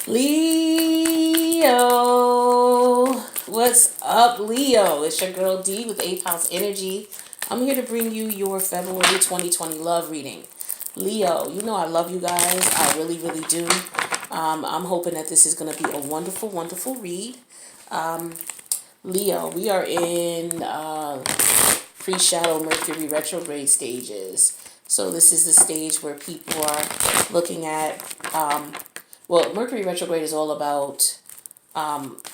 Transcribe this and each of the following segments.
Leo, what's up, Leo? It's your girl D with 8th House Energy. I'm here to bring you your February 2020 love reading. Leo, you know I love you guys. I really, really do. I'm hoping that this is going to be a wonderful, wonderful read. Leo, we are in pre-shadow Mercury retrograde stages. So this is the stage where people are looking at, Mercury retrograde is all about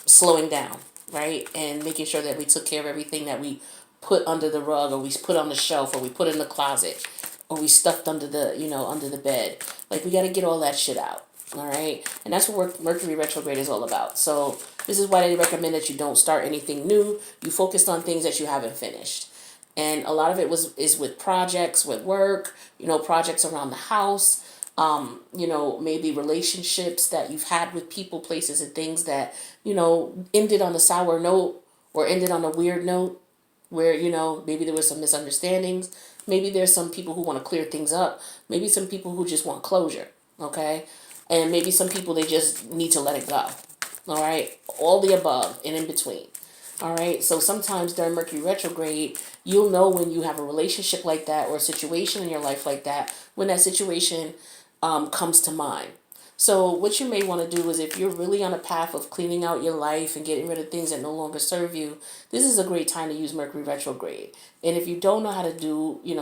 slowing down, right? And making sure that we took care of everything that we put under the rug or we put on the shelf or we put in the closet or we stuffed under under the bed. Like we got to get all that shit out. All right. And that's what Mercury retrograde is all about. So this is why they recommend that you don't start anything new. You focused on things that you haven't finished. And a lot of it is with projects, with work, projects around the house, maybe relationships that you've had with people, places, and things that, ended on a sour note or ended on a weird note where, maybe there was some misunderstandings. Maybe there's some people who want to clear things up. Maybe some people who just want closure. Okay. And maybe some people, they just need to let it go. All right. All the above and in between. All right. So sometimes during Mercury retrograde, you'll know when you have a relationship like that or a situation in your life like that, when that situation comes to mind. So what you may want to do is if you're really on a path of cleaning out your life and getting rid of things that no longer serve you, this is a great time to use Mercury retrograde. And if you don't know how to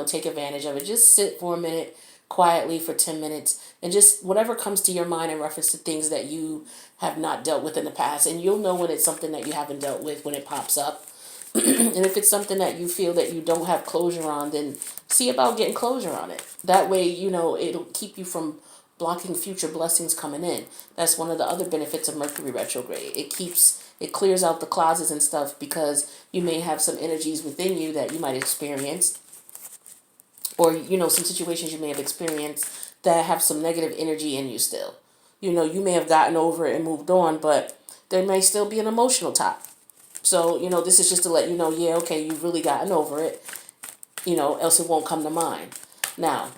take advantage of it, just sit for a minute quietly for 10 minutes and just whatever comes to your mind in reference to things that you have not dealt with in the past. And you'll know when it's something that you haven't dealt with when it pops up. And if it's something that you feel that you don't have closure on, then see about getting closure on it. That way, it'll keep you from blocking future blessings coming in. That's one of the other benefits of Mercury retrograde. It clears out the closets and stuff because you may have some energies within you that you might experience, or some situations you may have experienced that have some negative energy in you still. You may have gotten over it and moved on, but there may still be an emotional top. So, this is just to let you know, yeah, okay, you've really gotten over it, else it won't come to mind. Now,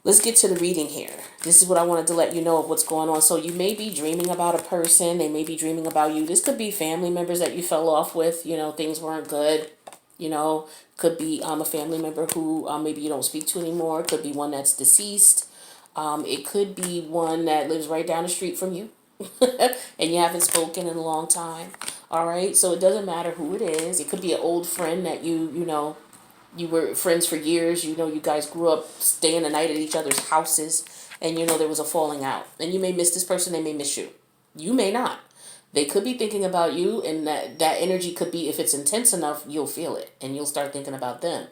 let's get to the reading here. This is what I wanted to let you know of what's going on. So you may be dreaming about a person. They may be dreaming about you. This could be family members that you fell off with. Things weren't good. Could be a family member who maybe you don't speak to anymore. Could be one that's deceased. It could be one that lives right down the street from you. And you haven't spoken in a long time. All right. So it doesn't matter who it is. It could be an old friend that you were friends for years. You guys grew up staying the night at each other's houses, and there was a falling out. And you may miss this person, they may miss you. You may not. They could be thinking about you, and that energy could be, if it's intense enough, you'll feel it, and you'll start thinking about them.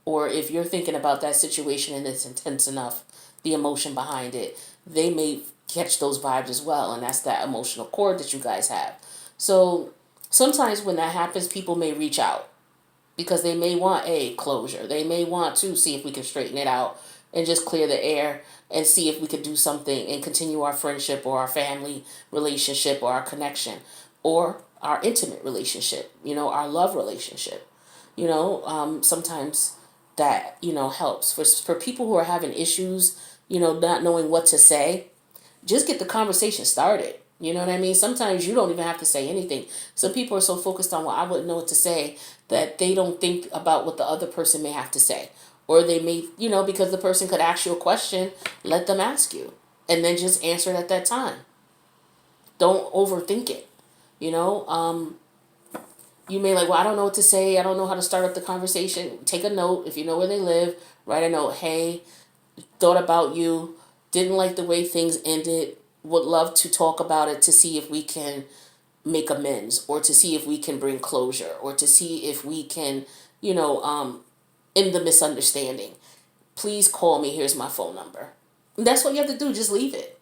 Or if you're thinking about that situation and it's intense enough, the emotion behind it, they may catch those vibes as well, and that's that emotional cord that you guys have. So sometimes when that happens, people may reach out because they may want a closure. They may want to see if we can straighten it out and just clear the air and see if we could do something and continue our friendship or our family relationship or our connection or our intimate relationship, our love relationship. Sometimes that, helps. For people who are having issues, not knowing what to say, just get the conversation started. You know what I mean? Sometimes you don't even have to say anything. Some people are so focused on, well, I wouldn't know what to say, that they don't think about what the other person may have to say. Or they may, because the person could ask you a question, let them ask you. And then just answer it at that time. Don't overthink it. You may like, well, I don't know what to say. I don't know how to start up the conversation. Take a note. If you know where they live, write a note. Hey, thought about you. Didn't like the way things ended. Would love to talk about it to see if we can make amends or to see if we can bring closure or to see if we can, end the misunderstanding. Please call me. Here's my phone number. And that's what you have to do. Just leave it.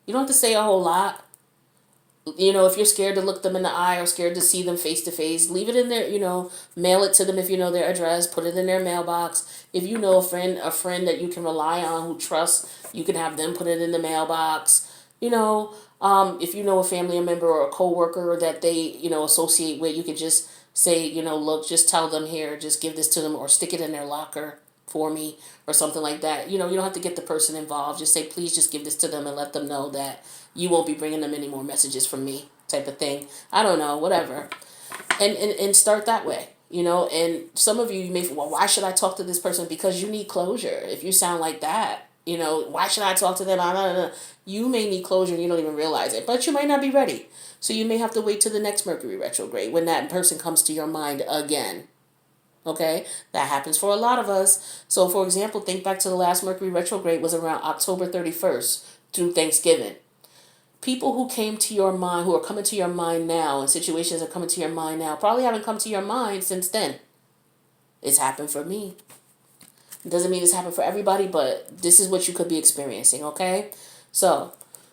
You don't have to say a whole lot. If you're scared to look them in the eye or scared to see them face to face, leave it in there, mail it to them if you know their address, put it in their mailbox. If you know a friend that you can rely on, who trusts, you can have them put it in the mailbox. If you know a family member or a coworker that they, associate with, you can just say, look, just tell them here, just give this to them or stick it in their locker. for me or something like that. You know, you don't have to get the person involved. Just say, please just give this to them and let them know that you won't be bringing them any more messages from me, type of thing. I don't know, whatever. And start that way, you know. And some of you may, well, why should I talk to this person? Because you need closure. If you sound like that, you know, why should I talk to them? You may need closure and you don't even realize it, but you might not be ready. So you may have to wait till the next Mercury retrograde when that person comes to your mind again. Okay, that happens for a lot of us. So, for example, think back to the last Mercury retrograde was around October 31st through Thanksgiving. People who came to your mind, who are coming to your mind now, and situations are coming to your mind now, probably haven't come to your mind since then. It's happened for me. It doesn't mean it's happened for everybody, but this is what you could be experiencing, okay? So,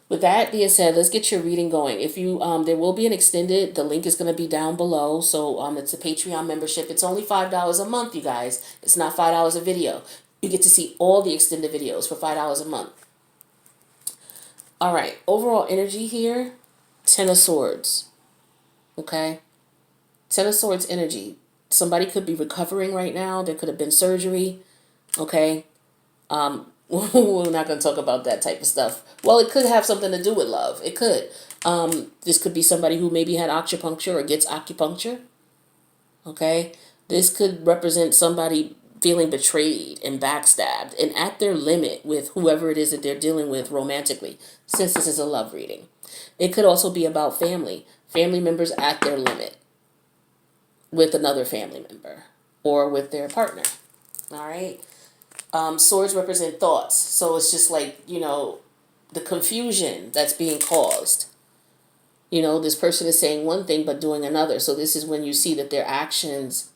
with that being said, let's get your reading going. If you, there will be an extended, the link is going to be down below. So, it's a Patreon membership. It's only $5 a month, you guys. It's not $5 a video. You get to see all the extended videos for $5 a month. All right, overall energy here, Ten of Swords, okay? Ten of Swords energy. Somebody could be recovering right now. There could have been surgery, okay? We're not going to talk about that type of stuff. Well, it could have something to do with love. It could. This could be somebody who maybe had acupuncture or gets acupuncture, okay? This could represent somebody feeling betrayed and backstabbed and at their limit with whoever it is that they're dealing with romantically, since this is a love reading. It could also be about family members at their limit with another family member or with their partner. All right. Swords represent thoughts. So it's just like, you know, the confusion that's being caused. You know, this person is saying one thing but doing another. So this is when you see that their actions,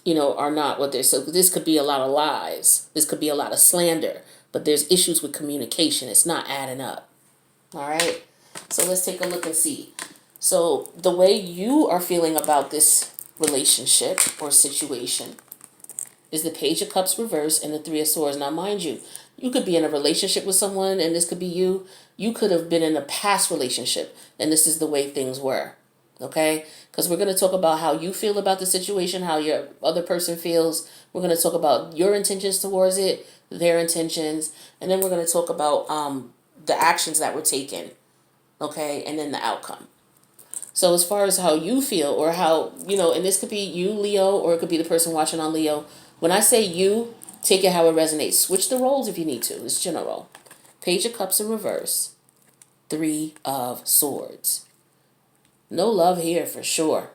you know, are not what they're. So this could be a lot of lies. This could be a lot of slander. But there's issues with communication. It's not adding up. All right. So let's take a look and see. So the way you are feeling about this relationship or situation is the Page of Cups reversed and the Three of Swords. Now, mind you, you could be in a relationship with someone and this could be you. You could have been in a past relationship and this is the way things were. Okay? Because we're going to talk about how you feel about the situation, how your other person feels. We're going to talk about your intentions towards it, their intentions, and then we're going to talk about the actions that were taken. Okay? And then the outcome. So as far as how you feel or how, you know, and this could be you, Leo, or it could be the person watching on Leo. When I say you, take it how it resonates. Switch the roles if you need to. It's general. Page of Cups in reverse. Three of Swords. No love here for sure.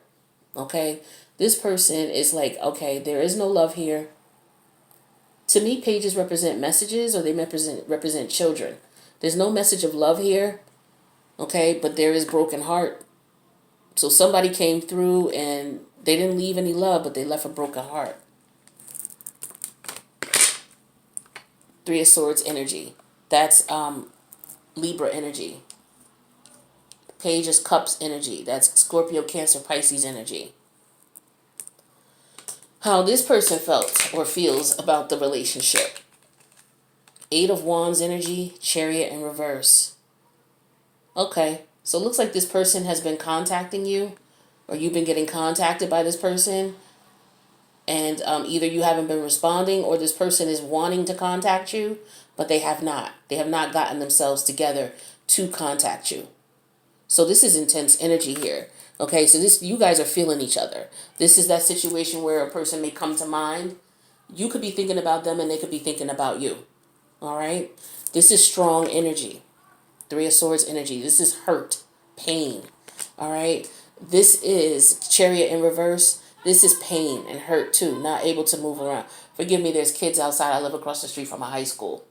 Okay? This person is like, okay, there is no love here. To me, pages represent messages or they represent children. There's no message of love here. Okay? But there is broken heart. So somebody came through and they didn't leave any love, but they left a broken heart. Three of Swords energy. That's Libra energy. Page of Cups energy. That's Scorpio, Cancer, Pisces energy. How this person felt or feels about the relationship. Eight of Wands energy, Chariot in reverse. Okay, so it looks like this person has been contacting you or you've been getting contacted by this person. And either you haven't been responding or this person is wanting to contact you, but they have not. They have not gotten themselves together to contact you. So this is intense energy here. Okay, so this, you guys are feeling each other. This is that situation where a person may come to mind. You could be thinking about them and they could be thinking about you. All right, this is strong energy. Three of Swords energy. This is hurt, pain. All right, this is Chariot in reverse. This is pain and hurt too, not able to move around. Forgive me, there's kids outside. I live across the street from a high school.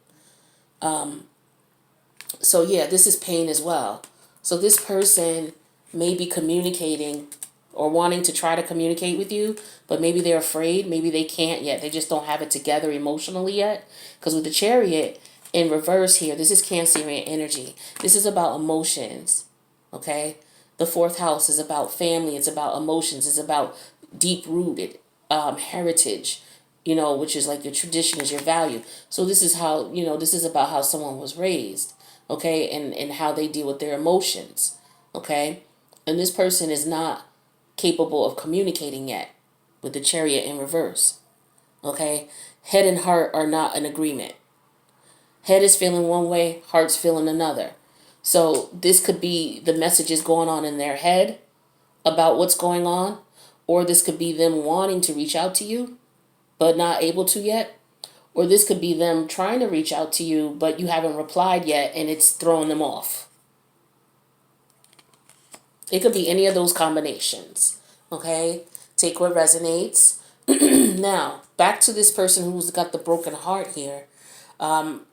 So yeah, this is pain as well. So this person may be communicating or wanting to try to communicate with you, but maybe they're afraid. Maybe they can't yet. They just don't have it together emotionally yet. Because with the Chariot in reverse here, this is Cancerian energy. This is about emotions, okay? The fourth house is about family. It's about emotions. It's about deep-rooted heritage, you know, which is like your tradition, is your value. So this is how, you know, this is about how someone was raised, okay, and how they deal with their emotions, okay? And this person is not capable of communicating yet with the Chariot in reverse. Okay? Head and heart are not in agreement. Head is feeling one way, heart's feeling another. So this could be the messages going on in their head about what's going on, or this could be them wanting to reach out to you but not able to yet, or this could be them trying to reach out to you but you haven't replied yet and it's throwing them off. It could be any of those combinations. Okay? Take what resonates. Now, back to this person who's got the broken heart here.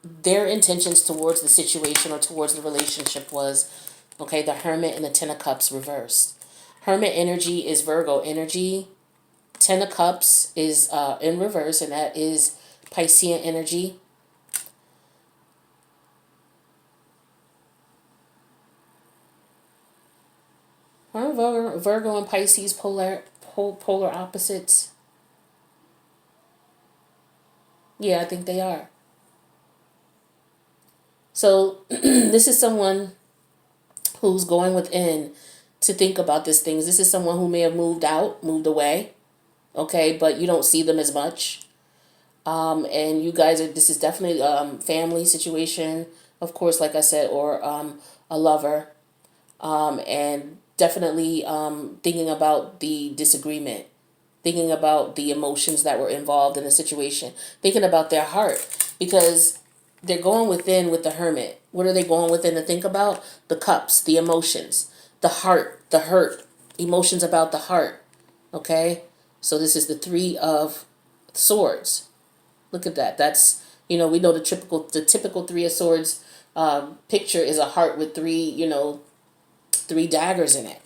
Their intentions towards the situation or towards the relationship was, okay, the Hermit and the Ten of Cups reversed. Hermit energy is Virgo energy. Ten of Cups is in reverse, and that is Piscean energy. Aren't Virgo and Pisces polar opposites? Yeah, I think they are. So this is someone who's going within to think about these things. This is someone who may have moved out, moved away, okay, but you don't see them as much. And you guys are, this is definitely family situation, of course, like I said, or a lover. And definitely thinking about the disagreement, thinking about the emotions that were involved in the situation, thinking about their heart, because they're going within with the Hermit. What are they going within to think about? The cups, the emotions, the heart, the hurt, emotions about the heart. Okay? So this is the Three of Swords. Look at that. That's, we know the typical Three of Swords picture is a heart with three daggers in it.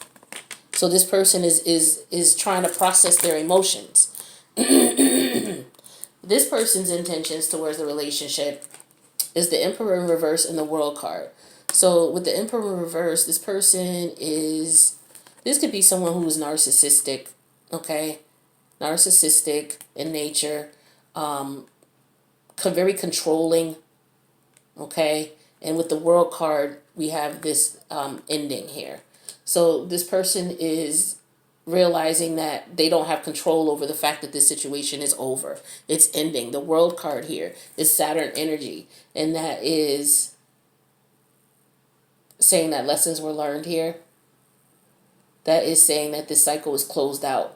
So this person is trying to process their emotions. This person's intentions towards the relationship is the Emperor in reverse and the World card. So with the Emperor in reverse, this could be someone who is narcissistic, okay? Narcissistic in nature, very controlling, okay? And with the World card, we have this ending here. So this person is realizing that they don't have control over the fact that this situation is over. It's ending. The World card here is Saturn energy, and that is saying that lessons were learned here. That is saying that this cycle is closed out,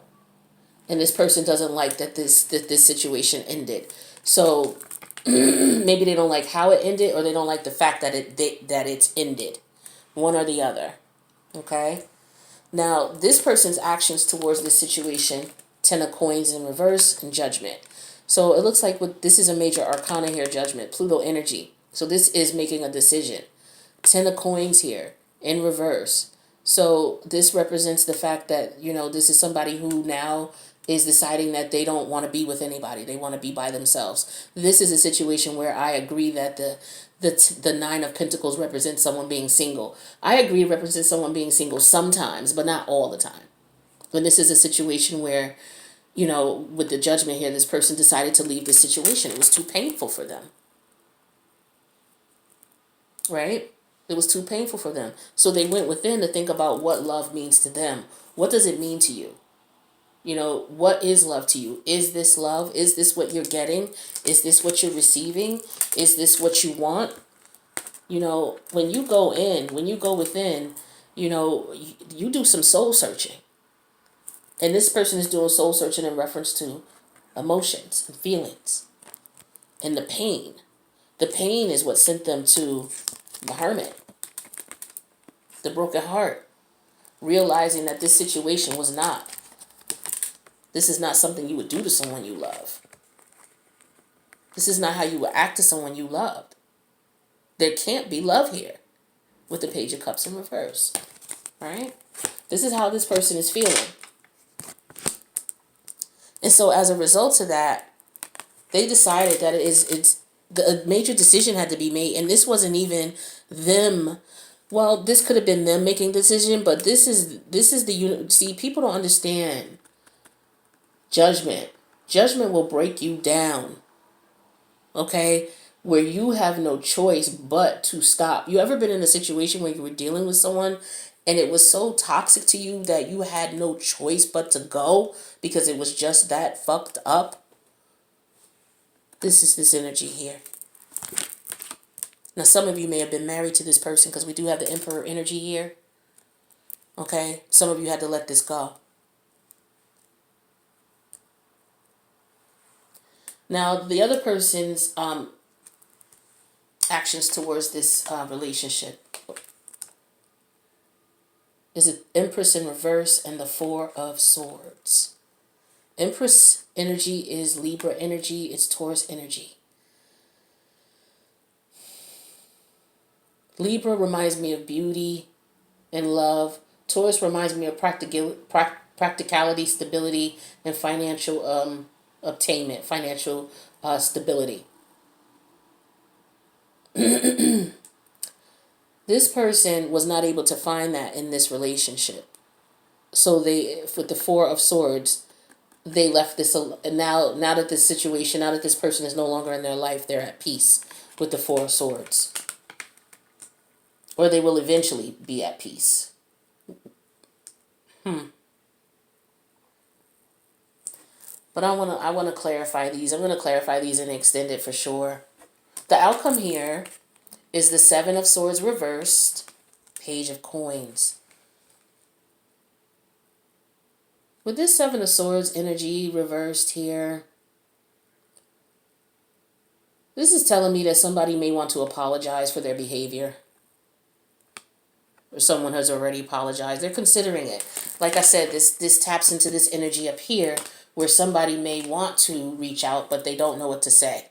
and this person doesn't like that this situation ended. So maybe they don't like how it ended, or they don't like the fact that it's ended. One or the other. Okay? Now, this person's actions towards this situation, Ten of Coins in reverse and Judgment. So it looks like this is a major arcana here, Judgment, Pluto energy. So this is making a decision. Ten of Coins here in reverse. So this represents the fact that, this is somebody who now is deciding that they don't want to be with anybody. They want to be by themselves. This is a situation where I agree that the Nine of Pentacles represents someone being single. I agree it represents someone being single sometimes, but not all the time. When this is a situation where, with the Judgment here, this person decided to leave the situation. It was too painful for them. Right? It was too painful for them. So they went within to think about what love means to them. What does it mean to you? What is love to you? Is this love? Is this what you're getting? Is this what you're receiving? Is this what you want? When you go within, you do some soul searching. And this person is doing soul searching in reference to emotions and feelings and the pain. The pain is what sent them to the Hermit, the broken heart, realizing that this situation was not. This is not something you would do to someone you love. This is not how you would act to someone you loved. There can't be love here with the Page of Cups in reverse. Right? This is how this person is feeling. And so as a result of that, they decided that a major decision had to be made. And this wasn't even them. Well, this could have been them making the decision, but this is see, people don't understand judgment. Judgment will break you down. Okay? Where you have no choice but to stop. You ever been in a situation where you were dealing with someone and it was so toxic to you that you had no choice but to go because it was just that fucked up? This is this energy here. Now, some of you may have been married to this person because we do have the Emperor energy here. Okay? Some of you had to let this go. Now, the other person's actions towards this relationship is an Empress in reverse and the Four of Swords. Empress energy is Libra energy. It's Taurus energy. Libra reminds me of beauty and love. Taurus reminds me of practicality, stability, and financial obtainment, financial stability. This person was not able to find that in this relationship. So they, with the Four of Swords, they left this. And now that this situation, now that this person is no longer in their life, they're at peace with the Four of Swords. Or they will eventually be at peace. But I wanna clarify these. I'm gonna clarify these and extend it for sure. The outcome here is the Seven of Swords reversed, Page of Coins. With this Seven of Swords energy reversed here, this is telling me that somebody may want to apologize for their behavior. Or someone has already apologized. They're considering it. Like I said, this taps into this energy up here where somebody may want to reach out, but they don't know what to say.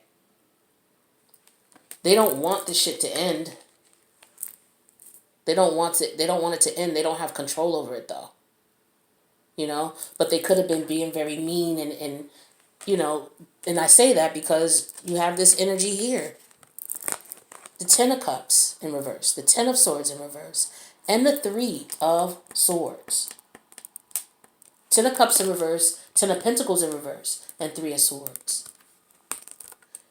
They don't want the shit to end. They don't want it to end. They don't have control over it though. You know? But they could have been being very mean and you know, and I say that because you have this energy here. The Ten of Cups in reverse, the Ten of Swords in reverse, and the Three of Swords. Ten of Cups in reverse, Ten of Pentacles in reverse, and Three of Swords.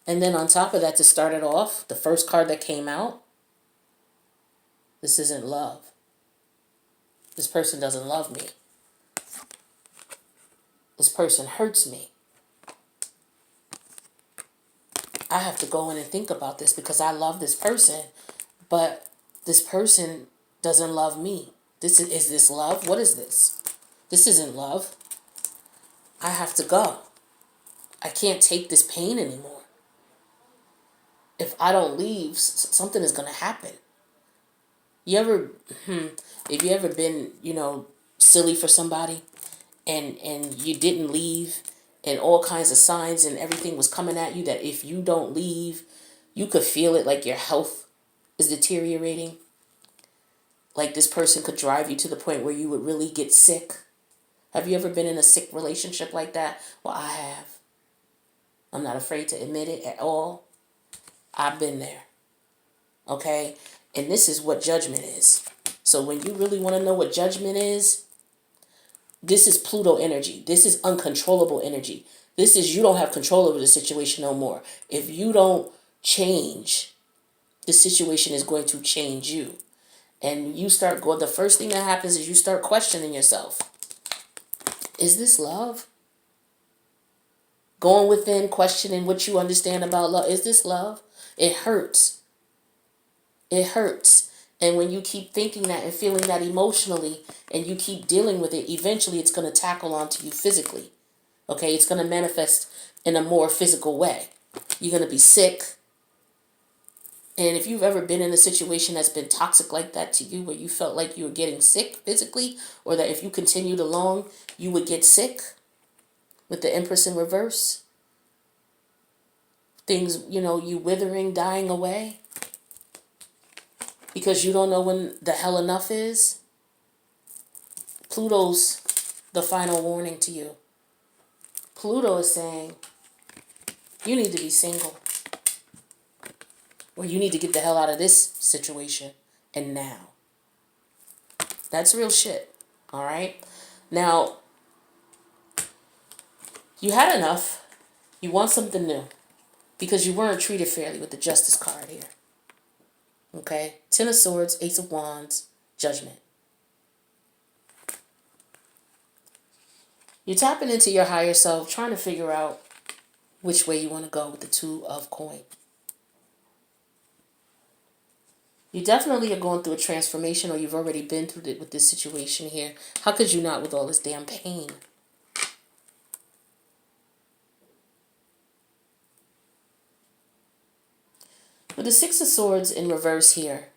And then on top of that, to start it off, the first card that came out, this isn't love. This person doesn't love me. This person hurts me. I have to go in and think about this because I love this person, but this person doesn't love me. Is this love? What is this? This isn't love. I have to go. I can't take this pain anymore. If I don't leave, something is going to happen. If you ever been, silly for somebody and you didn't leave and all kinds of signs and everything was coming at you that if you don't leave, you could feel it like your health is deteriorating. Like this person could drive you to the point where you would really get sick. Have you ever been in a sick relationship like that? Well, I have. I'm not afraid to admit it at all. I've been there. Okay? And this is what judgment is. So when you really want to know what judgment is, this is Pluto energy. This is uncontrollable energy. This is you don't have control over the situation no more. If you don't change, the situation is going to change you. And you start going, the first thing that happens is you start questioning yourself. Is this love? Going within, questioning what you understand about love. Is this love? It hurts. It hurts. And when you keep thinking that and feeling that emotionally and you keep dealing with it, eventually it's going to tackle onto you physically. Okay? It's going to manifest in a more physical way. You're going to be sick. And if you've ever been in a situation that's been toxic like that to you, where you felt like you were getting sick physically, or that if you continued along, you would get sick with the Empress in reverse, things, you withering, dying away, because you don't know when the hell enough is. Pluto's the final warning to you. Pluto is saying, you need to be single. Or you need to get the hell out of this situation. And now. That's real shit. All right? Now, you had enough. You want something new. Because you weren't treated fairly with the Justice card here. Okay? Ten of Swords, Ace of Wands, Judgment. You're tapping into your higher self, trying to figure out, which way you want to go with the Two of Coins. You definitely are going through a transformation, or you've already been through it with this situation here. How could you not with all this damn pain? With the Six of Swords in reverse here,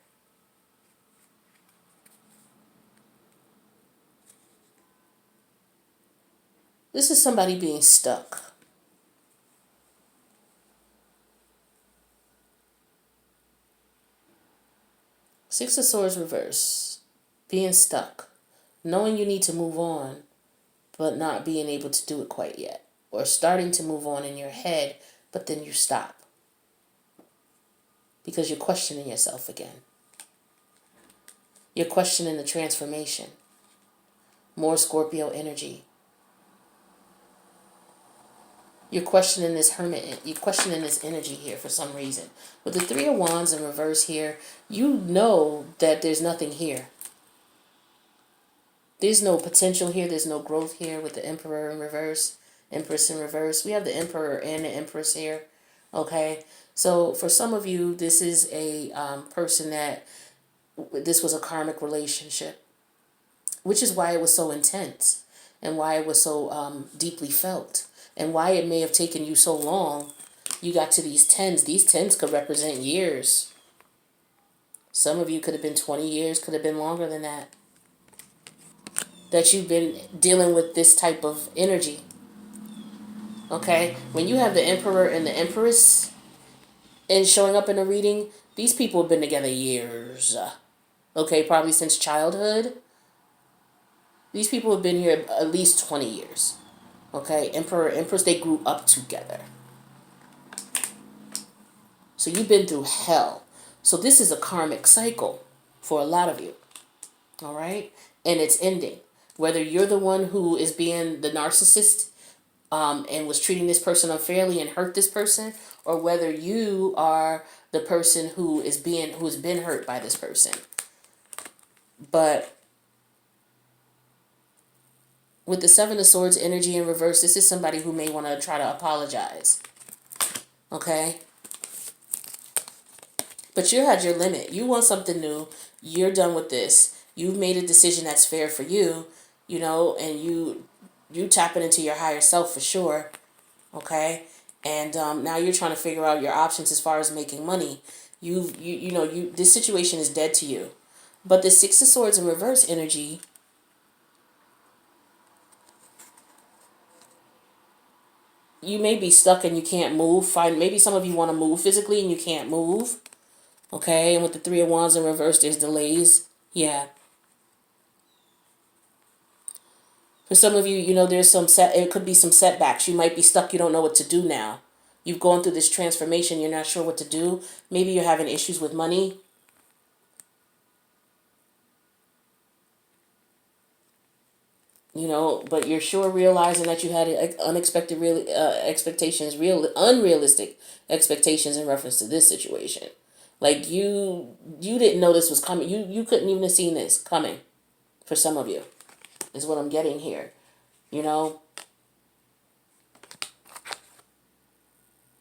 this is somebody being stuck. Six of Swords reverse, being stuck, knowing you need to move on, but not being able to do it quite yet, or starting to move on in your head, but then you stop because you're questioning yourself again. You're questioning the transformation. More Scorpio energy. You're questioning this hermit. You're questioning this energy here for some reason. With the Three of Wands in reverse here, you know that there's nothing here. There's no potential here. There's no growth here with the Emperor in reverse, Empress in reverse. We have the Emperor and the Empress here. Okay, so for some of you, this is a person that this was a karmic relationship, which is why it was so intense and why it was so deeply felt and why it may have taken you so long. You got to these tens. These tens could represent years. Some of you could have been 20 years, could have been longer than that. That you've been dealing with this type of energy. Okay? When you have the Emperor and the Empress and showing up in a reading, these people have been together years. Okay, probably since childhood. These people have been here at least 20 years. Okay, Emperor, Empress, they grew up together. So you've been through hell. So this is a karmic cycle for a lot of you. All right? And it's ending. Whether you're the one who is being the narcissist and was treating this person unfairly and hurt this person, or whether you are the person who's been hurt by this person. But with the Seven of Swords energy in reverse, this is somebody who may want to try to apologize. Okay? But you had your limit. You want something new. You're done with this. You've made a decision that's fair for you, you know, and you tapping into your higher self for sure. Okay? And now you're trying to figure out your options as far as making money. This situation is dead to you. But the Six of Swords in reverse energy, you may be stuck and you can't move. Maybe some of you want to move physically and you can't move. Okay, and with the Three of Wands in reverse, there's delays. Yeah. For some of you, there's it could be some setbacks. You might be stuck. You don't know what to do now. You've gone through this transformation. You're not sure what to do. Maybe you're having issues with money. But you're sure realizing that you had unexpected unrealistic expectations in reference to this situation. Like you didn't know this was coming. You couldn't even have seen this coming. For some of you, is what I'm getting here. And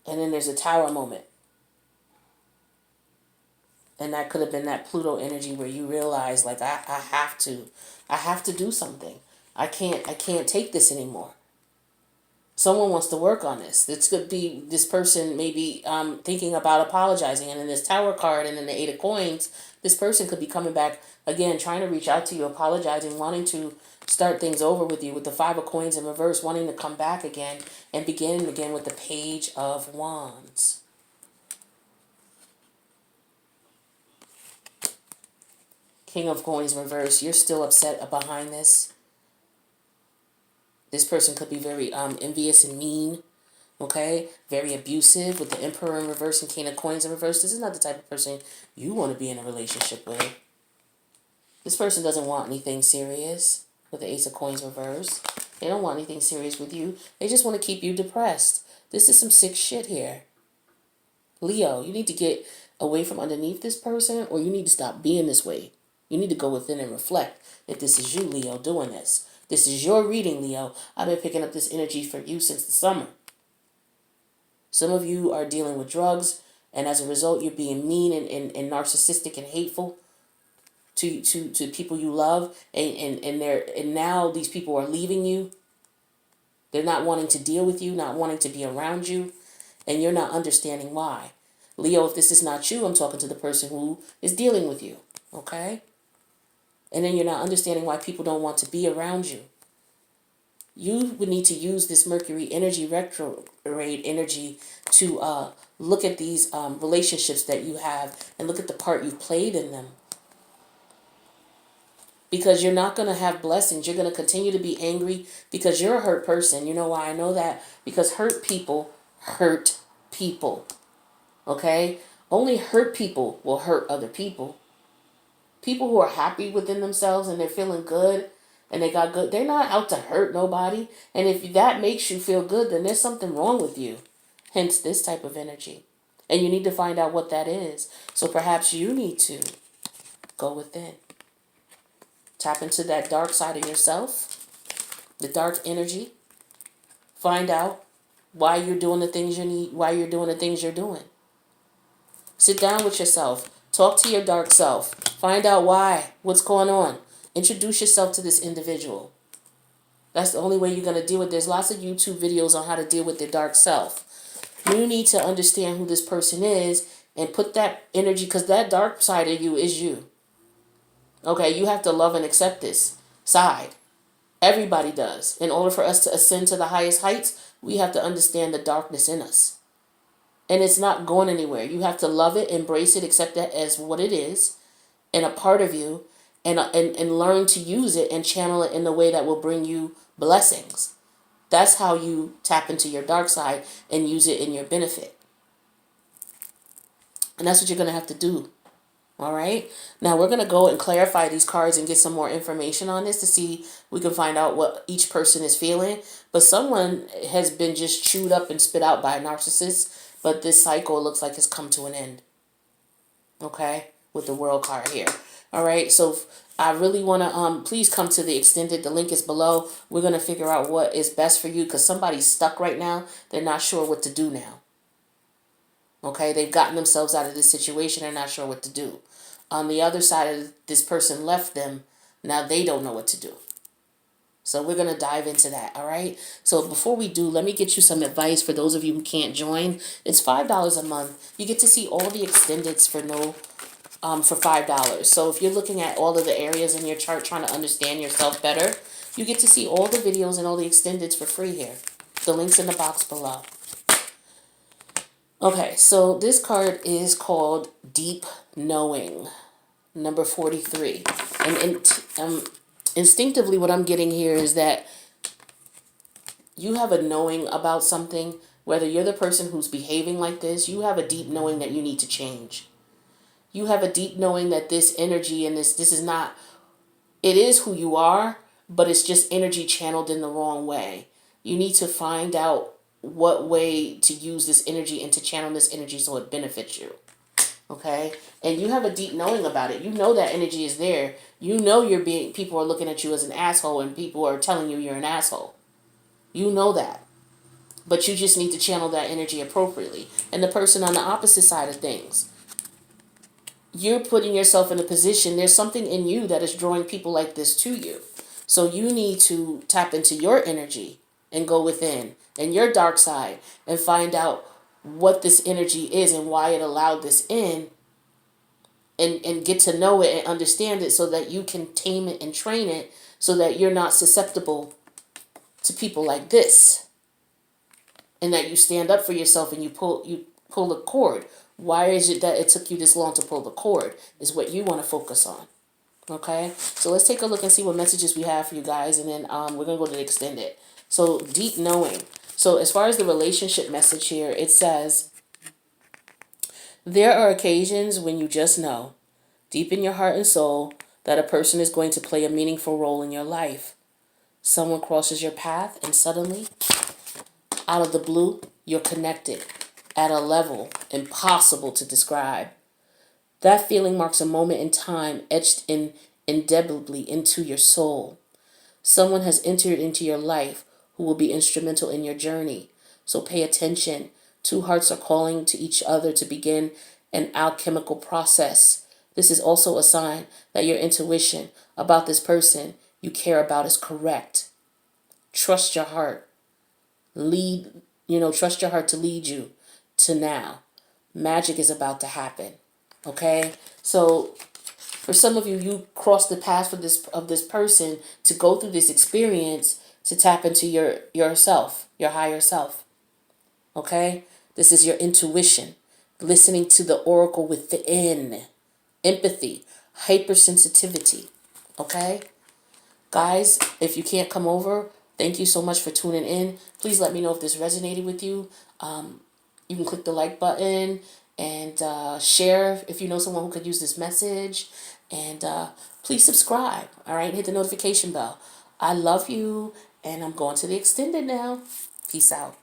then there's a Tower moment. And that could have been that Pluto energy where you realize, like, I have to do something. I can't take this anymore. Someone wants to work on this. This could be this person maybe thinking about apologizing. And in this Tower card and in the Eight of Coins, this person could be coming back again, trying to reach out to you, apologizing, wanting to start things over with you with the Five of Coins in reverse, wanting to come back again and begin again with the Page of Wands. King of Coins reverse. You're still upset behind this. This person could be very envious and mean. Okay? Very abusive with the Emperor in reverse and King of Coins in reverse. This is not the type of person you want to be in a relationship with. This person doesn't want anything serious with the Ace of Coins reverse. They don't want anything serious with you. They just want to keep you depressed. This is some sick shit here. Leo, you need to get away from underneath this person, or you need to stop being this way. You need to go within and reflect if this is you, Leo, doing this. This is your reading, Leo. I've been picking up this energy for you since the summer. Some of you are dealing with drugs, and as a result, you're being mean and narcissistic and hateful to people you love, and now these people are leaving you. They're not wanting to deal with you, not wanting to be around you, and you're not understanding why. Leo, if this is not you, I'm talking to the person who is dealing with you, okay? And then you're not understanding why people don't want to be around you. You would need to use this Mercury energy, retrograde energy, to look at these relationships that you have and look at the part you've played in them. Because you're not going to have blessings. You're going to continue to be angry because you're a hurt person. You know why I know that? Because hurt people hurt people. Okay? Only hurt people will hurt other people. People who are happy within themselves and they're feeling good and they got good, they're not out to hurt nobody. And if that makes you feel good, then there's something wrong with you. Hence this type of energy. And you need to find out what that is. So perhaps you need to go within. Tap into that dark side of yourself, the dark energy. Find out why you're doing the things you need, why you're doing the things you're doing. Sit down with yourself. Talk to your dark self. Find out why, what's going on. Introduce yourself to this individual. That's the only way you're going to deal with it. There's lots of YouTube videos on how to deal with their dark self. You need to understand who this person is and put that energy, because that dark side of you is you. Okay, you have to love and accept this side. Everybody does. In order for us to ascend to the highest heights, we have to understand the darkness in us. And it's not going anywhere. You have to love it, embrace it, accept that as what it is, and a part of you, and learn to use it and channel it in the way that will bring you blessings. That's how you tap into your dark side and use it in your benefit. And that's what you're going to have to do. All right. Now we're going to go and clarify these cards and get some more information on this to see we can find out what each person is feeling. But someone has been just chewed up and spit out by a narcissist. But this cycle looks like it's come to an end. Okay. With the World card here. All right. So I really want to please come to the extended. The link is below. We're going to figure out what is best for you because somebody's stuck right now. They're not sure what to do now. Okay, they've gotten themselves out of this situation. They're not sure what to do. On the other side of this person left them. Now they don't know what to do. So we're going to dive into that, all right? So before we do, let me get you some advice for those of you who can't join. It's $5 a month. You get to see all the extendeds for for $5. So if you're looking at all of the areas in your chart trying to understand yourself better, you get to see all the videos and all the extendeds for free here. The link's in the box below. Okay, so this card is called Deep Knowing, number 43. And instinctively what I'm getting here is that you have a knowing about something. Whether you're the person who's behaving like this, you have a deep knowing that you need to change. You have a deep knowing that this energy and this is not, it is who you are, but it's just energy channeled in the wrong way. You need to find out what way to use this energy and to channel this energy so it benefits you. Okay? And you have a deep knowing about it. You know that energy is there. You know people are looking at you as an asshole and people are telling you you're an asshole. You know that. But you just need to channel that energy appropriately. And the person on the opposite side of things, you're putting yourself in a position, there's something in you that is drawing people like this to you. So you need to tap into your energy and go within and your dark side and find out what this energy is and why it allowed this in, and get to know it and understand it so that you can tame it and train it so that you're not susceptible to people like this, and that you stand up for yourself and you pull the cord. Why is it that it took you this long to pull the cord is what you want to focus on. Okay, so let's take a look and see what messages we have for you guys, and then we're going to go to the extended. So deep knowing. So as far as the relationship message here, it says, there are occasions when you just know, deep in your heart and soul, that a person is going to play a meaningful role in your life. Someone crosses your path and suddenly, out of the blue, you're connected at a level impossible to describe. That feeling marks a moment in time etched indelibly into your soul. Someone has entered into your life who will be instrumental in your journey. So pay attention Two hearts are calling to each other to begin an alchemical process. This is also a sign that your intuition about this person you care about is correct. Trust your heart. Trust your heart to lead you to now. Magic is about to happen. Okay? So for some of you, you crossed the path of this person to go through this experience to tap into yourself, your higher self. Okay? This is your intuition, listening to the oracle within, empathy, hypersensitivity. Okay? Guys, if you can't come over, thank you so much for tuning in. Please let me know if this resonated with you. You can click the like button and share if you know someone who could use this message. And please subscribe, all right? Hit the notification bell. I love you, and I'm going to the extended now. Peace out.